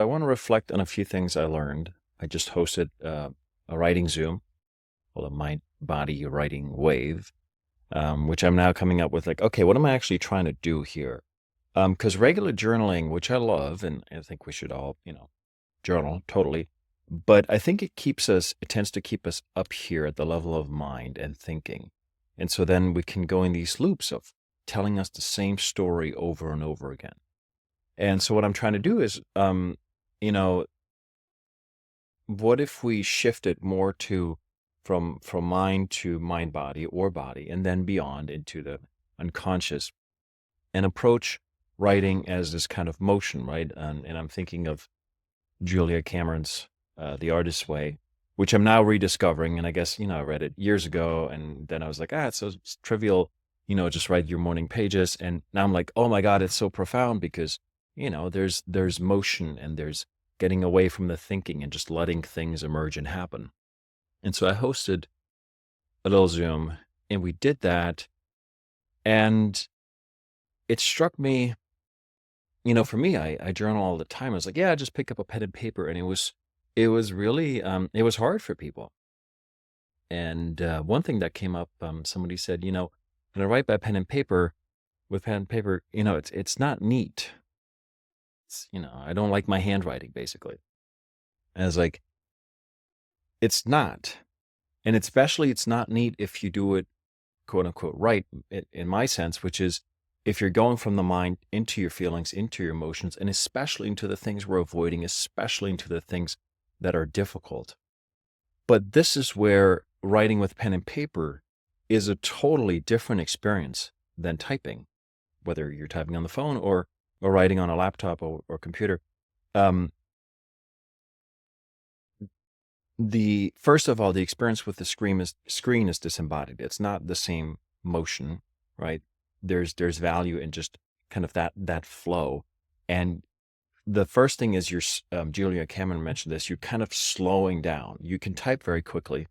I want to reflect on a few things I learned. I just hosted a writing Zoom called a Mindbody writing wave, which I'm now coming up with like, okay, what am I actually trying to do here? Because regular journaling, which I love, and I think we should all, journal totally, but I think it tends to keep us up here at the level of mind and thinking. And so then we can go in these loops of telling us the same story over and over again. And so what I'm trying to do is, you know, what if we shifted more to from mind to mind body or body and then beyond into the unconscious and approach writing as this kind of motion, right? And I'm thinking of Julia Cameron's The Artist's Way, which I'm now rediscovering. And I guess, I read it years ago and then I was like, it's so trivial, just write your morning pages. And now I'm like, oh my God, it's so profound because, there's motion and there's getting away from the thinking and just letting things emerge and happen. And so I hosted a little Zoom and we did that. And it struck me, for me, I journal all the time. I was like, yeah, just pick up a pen and paper. And it was really, it was hard for people. And one thing that came up, somebody said, when I write by pen and paper, with pen and paper, it's not neat. I don't like my handwriting, basically. And I was like, it's not. And especially it's not neat if you do it, quote unquote, right, in my sense, which is if you're going from the mind into your feelings, into your emotions, and especially into the things we're avoiding, especially into the things that are difficult. But this is where writing with pen and paper is a totally different experience than typing, whether you're typing on the phone or writing on a laptop or computer. First of all, the experience with the screen is disembodied. It's not the same motion, right? There's value in just kind of that flow. And the first thing is Julia Cameron mentioned this, you're kind of slowing down. You can type very quickly,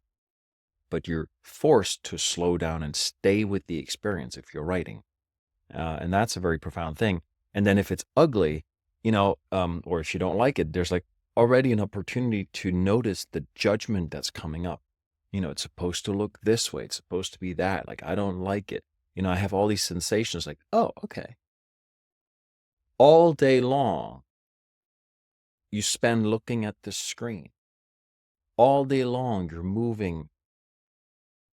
but you're forced to slow down and stay with the experience if you're writing. And that's a very profound thing. And then if it's ugly, or if you don't like it, there's like already an opportunity to notice the judgment that's coming up. It's supposed to look this way. It's supposed to be that. Like, I don't like it. I have all these sensations like, oh, okay. All day long, you spend looking at the screen. All day long, you're moving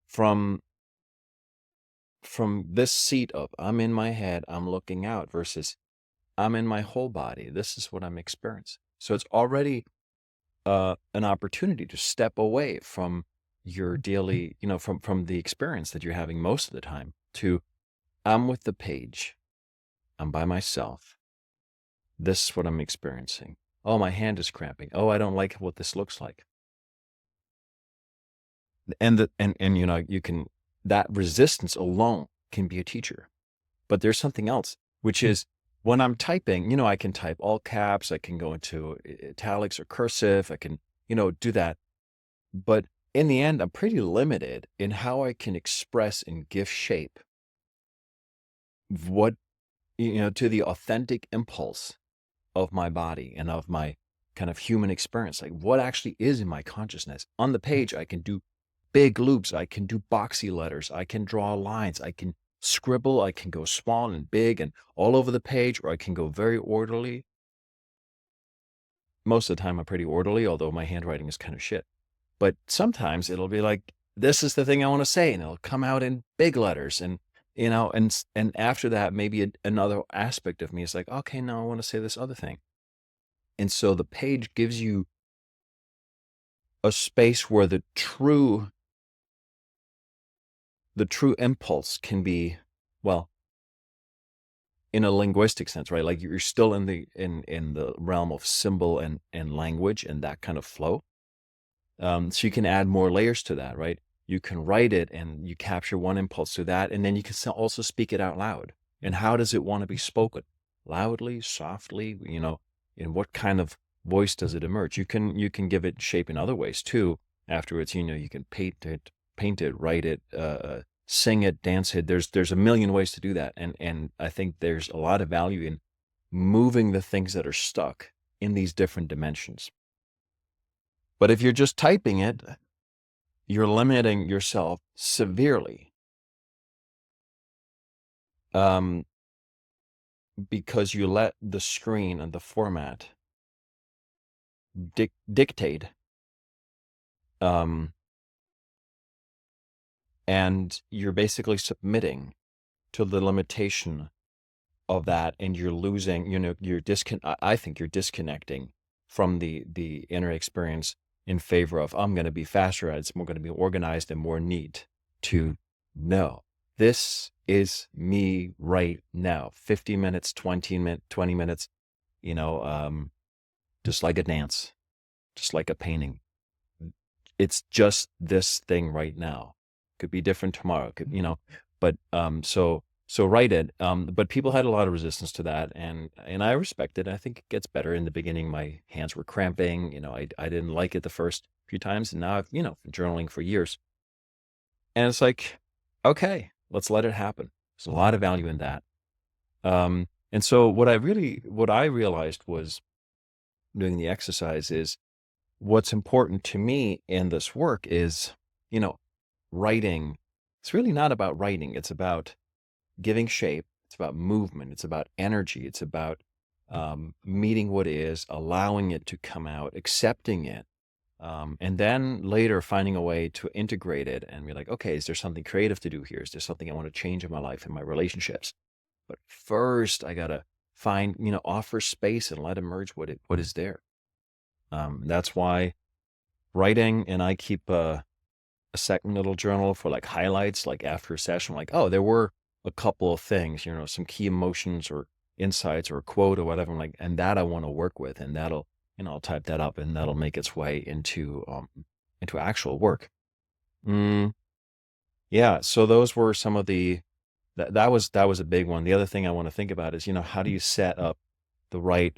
from this seat of I'm in my head, I'm looking out versus I'm in my whole body. This is what I'm experiencing. So it's already an opportunity to step away from your daily, from the experience that you're having most of the time to I'm with the page. I'm by myself. This is what I'm experiencing. Oh, my hand is cramping. Oh, I don't like what this looks like. And you can, that resistance alone can be a teacher. But there's something else, which is when I'm typing, I can type all caps, I can go into italics or cursive, I can, do that. But in the end, I'm pretty limited in how I can express and give shape what, to the authentic impulse of my body and of my kind of human experience. Like what actually is in my consciousness. On the page, I can do big loops, I can do boxy letters, I can draw lines, I can scribble, I can go small and big and all over the page, or I can go very orderly. Most of the time I'm pretty orderly, although my handwriting is kind of shit. But sometimes it'll be like, this is the thing I want to say, and it'll come out in big letters. And, and after that, maybe another aspect of me is like, okay, now I want to say this other thing. And so the page gives you a space where the true impulse can be, well, in a linguistic sense, right? Like you're still in the realm of symbol and language and that kind of flow. So you can add more layers to that, right? You can write it and you capture one impulse to that, and then you can also speak it out loud. And how does it want to be spoken? Loudly, softly, in what kind of voice does it emerge? You can give it shape in other ways too. Afterwards, you can paint it, write it, sing it, dance it. There's a million ways to do that. And I think there's a lot of value in moving the things that are stuck in these different dimensions. But if you're just typing it, you're limiting yourself severely, because you let the screen and the format dictate, and you're basically submitting to the limitation of that, and you're losing, I think you're disconnecting from the inner experience in favor of, I'm going to be faster, it's more going to be organized and more neat. To no, this is me right now, 50 minutes, 20 minutes, just like a dance, just like a painting. It's just this thing right now. Could be different tomorrow, but so write it. But people had a lot of resistance to that, and I respect it. I think it gets better. In the beginning, my hands were cramping. I didn't like it the first few times, and now I've been journaling for years. And it's like, okay, let's let it happen. There's a lot of value in that. And so what I realized was doing the exercise is what's important to me in this work is, writing. It's really not about writing. It's about giving shape. It's about movement. It's about energy. It's about meeting what is, allowing it to come out, accepting it. And then later finding a way to integrate it and be like, okay, is there something creative to do here? Is there something I want to change in my life, in my relationships? But first I got to find, offer space and let emerge what is there. That's why writing, and I keep a second little journal for like highlights, like after a session, like, oh, there were a couple of things, some key emotions or insights or a quote or whatever, and that I want to work with, and that'll, I'll type that up and that'll make its way into actual work. Yeah. So those were some of that was a big one. The other thing I want to think about is, how do you set up the right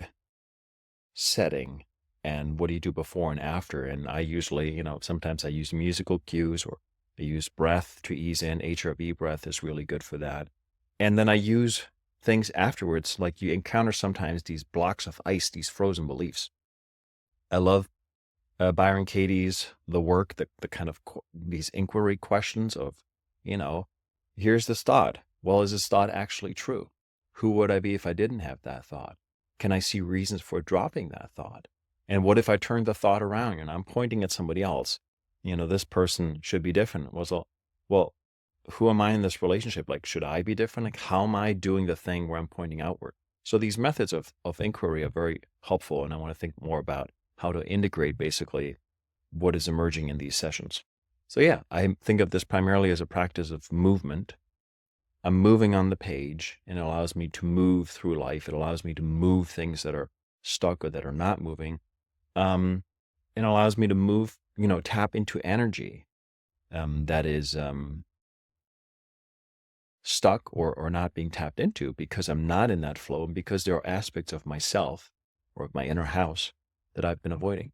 setting, and what do you do before and after? And I usually, sometimes I use musical cues, or I use breath to ease in. HRV breath is really good for that. And then I use things afterwards, like you encounter sometimes these blocks of ice, these frozen beliefs. I love Byron Katie's The Work, the kind of these inquiry questions of, here's this thought. Well, is this thought actually true? Who would I be if I didn't have that thought? Can I see reasons for dropping that thought? And what if I turn the thought around and I'm pointing at somebody else? This person should be different. Well, who am I in this relationship? Like, should I be different? Like, how am I doing the thing where I'm pointing outward? So these methods of inquiry are very helpful, and I want to think more about how to integrate basically what is emerging in these sessions. So yeah, I think of this primarily as a practice of movement. I'm moving on the page, and it allows me to move through life. It allows me to move things that are stuck or that are not moving. It allows me to move, tap into energy that is stuck or not being tapped into, because I'm not in that flow, and because there are aspects of myself or of my inner house that I've been avoiding.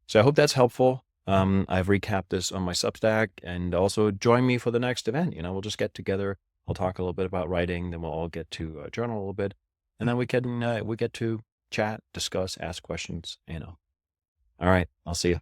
So I hope that's helpful. I've recapped this on my Substack, and also join me for the next event. We'll just get together. I'll talk a little bit about writing, then we'll all get to journal a little bit, and then we get to chat, discuss, ask questions. All right, I'll see you.